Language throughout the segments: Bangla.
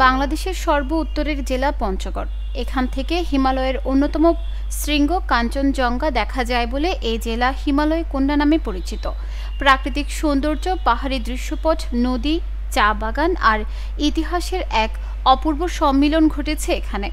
বাংলাদেশের সর্ব উত্তরের জেলা পঞ্চগড়। এখান থেকে হিমালয়ের অন্যতম শৃঙ্গ কাঞ্চনজঙ্ঘা দেখা যায় বলে এই জেলা হিমালয় কন্যা নামে পরিচিত। প্রাকৃতিক সৌন্দর্য, পাহাড়ি দৃশ্যপট, নদী, চা বাগান আর ইতিহাসের এক অপূর্ব সম্মিলন ঘটেছে এখানে।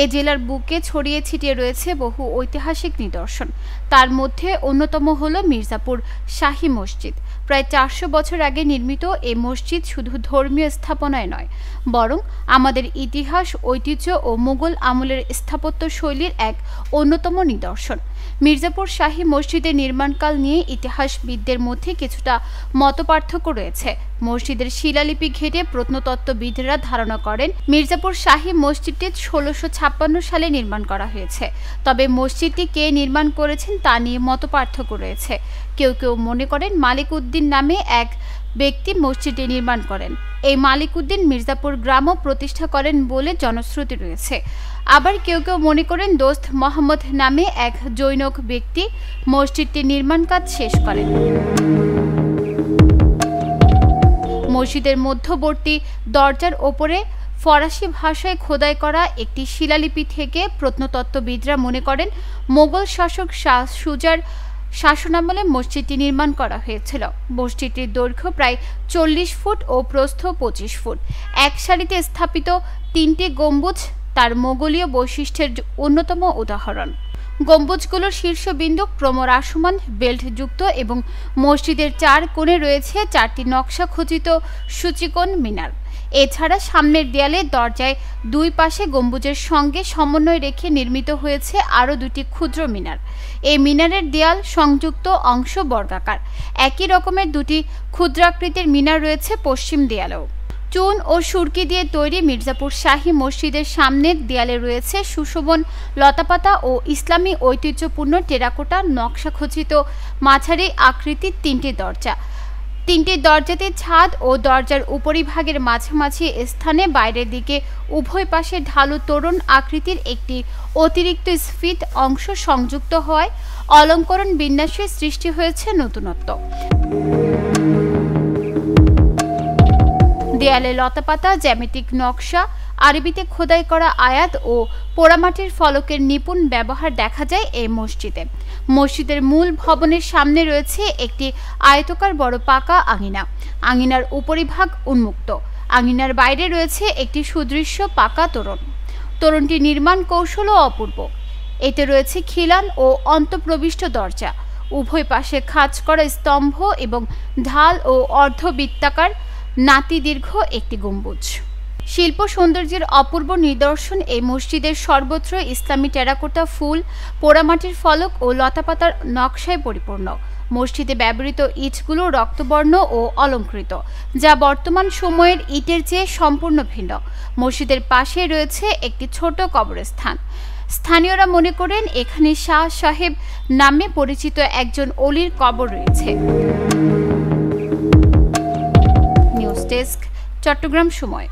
এ জেলার বুকে ছড়িয়ে ছিটিয়ে রয়েছে বহু ঐতিহাসিক নিদর্শন। তার মধ্যে অন্যতম হল মির্জাপুর শাহী মসজিদ। প্রায় ৪০০ বছর আগে নির্মিত এই মসজিদ শুধু ধর্মীয় স্থাপনায় নয়, বরং আমাদের ইতিহাস, ঐতিহ্য ও মুঘল আমলের স্থাপত্য শৈলীর এক অন্যতম নিদর্শন। মির্জাপুর শাহী মসজিদের নির্মাণকাল নিয়ে ইতিহাসবিদদের মধ্যে কিছুটা মতপার্থক্য রয়েছে। মসজিদের শিলালিপি ঘেঁটে প্রত্নতত্ত্ববিদরা ধারণা করেন মির্জাপুর শাহী মসজিদটি ১৬৫৬ সালে নির্মাণ করা হয়েছে। তবে মসজিদটি কে নির্মাণ করেছেন তা নিয়ে মতপার্থক্য রয়েছে। কেউ কেউ মনে করেন মালিক উদ্দিন নামে এক ব্যক্তি মসজিদটি নির্মাণ করেন। এই মালিক উদ্দিন মির্জাপুর গ্রামও প্রতিষ্ঠা করেন বলে জনশ্রুতি রয়েছে। আবার কেউ কেউ মনে করেন দোস্ত মোহাম্মদ নামে এক জৈনক ব্যক্তি মসজিদটির নির্মাণ কাজ শেষ করেন। মসজিদের মধ্যবর্তী দরজার ওপরে ফরাসি ভাষায় খোদাই করা একটি শিলালিপি থেকে প্রত্নতত্ত্ববিদরা মনে করেন মোগল শাসক শাহ সুজার শাসনামলে মসজিদটি নির্মাণ করা হয়েছিল। মসজিদটির দৈর্ঘ্য প্রায় ৪০ ফুট ও প্রস্থ ২৫ ফুট। এক সারিতে স্থাপিত ৩টি গম্বুজ তার মোগলীয় বৈশিষ্ট্যের অন্যতম উদাহরণ। গম্বুজগুলোর শীর্ষবিন্দু ক্রমহ্রাসমান বেল্টযুক্ত এবং মসজিদের ৪ কোণে রয়েছে ৪টি নকশা খচিত সূচিকোণ মিনার। এছাড়া সামনের দেয়ালে দরজায় দুই পাশে গম্বুজের সঙ্গে সমন্বয় রেখে নির্মিত হয়েছে আরও ২টি ক্ষুদ্র মিনার। এই মিনারের দেয়াল সংযুক্ত অংশ বর্গাকার। একই রকমের ২টি ক্ষুদ্রাকৃতির মিনার রয়েছে পশ্চিম দেয়ালেও। চুন ও সুরকি দিয়ে তৈরি মির্জাপুর শাহী মসজিদের সামনের দেয়ালে রয়েছে সুশোভন লতাপাতা ও ইসলামী ঐতিহ্যপূর্ণ টেরাকোটা নকশা খচিত মাঝারি আকৃতির ৩টি দরজা। ৩টি দরজাতে ছাদ ও দরজার উপরিভাগের মাঝামাঝি স্থানে বাইরের দিকে উভয় পাশে ঢালু তোরণ আকৃতির একটি অতিরিক্ত স্ফীত অংশ সংযুক্ত হওয়ায় অলঙ্করণ বিন্যাসের সৃষ্টি হয়েছে নতুনত্ব। দেয়ালে লতাপাতা, জ্যামিতিক নকশা, আরবিতে খোদাই করা আয়াত ও পোড়ামাটির ফলকের নিপুণ ব্যবহার দেখা যায় এই মসজিদে। মসজিদের মূল ভবনের সামনে রয়েছে একটি আয়তাকার বড় পাকা আঙিনা। আঙিনার উপরিভাগ উন্মুক্ত। আঙিনার বাইরে রয়েছে একটি সুদৃশ্য পাকা তোরণ। তোরণটি নির্মাণ কৌশলও অপূর্ব। এতে রয়েছে খিলান ও অন্তঃপ্রবিষ্ট দরজা, উভয় পাশে খাঁজ করা স্তম্ভ এবং ঢাল ও অর্ধবৃত্তাকার নাতিদীর্ঘ একটি গম্বুজ। শিল্প সৌন্দর্যের অপূর্ব নিদর্শন এই মসজিদের সর্বত্র ইসলামী টেরাকোটা ফুল, পোড়ামাটির ফলক ও লতাপাতার নকশায় পরিপূর্ণ। মসজিদে ব্যবহৃত ইটগুলো রক্তবর্ণ ও অলঙ্কৃত, যা বর্তমান সময়ের ইটের চেয়ে সম্পূর্ণ ভিন্ন। মসজিদের পাশে রয়েছে একটি ছোট কবরস্থান। স্থানীয়রা মনে করেন এখানে শাহ সাহেব নামে পরিচিত একজন অলির কবর রয়েছে। নিউজ ডেস্ক, চট্টগ্রাম সময়।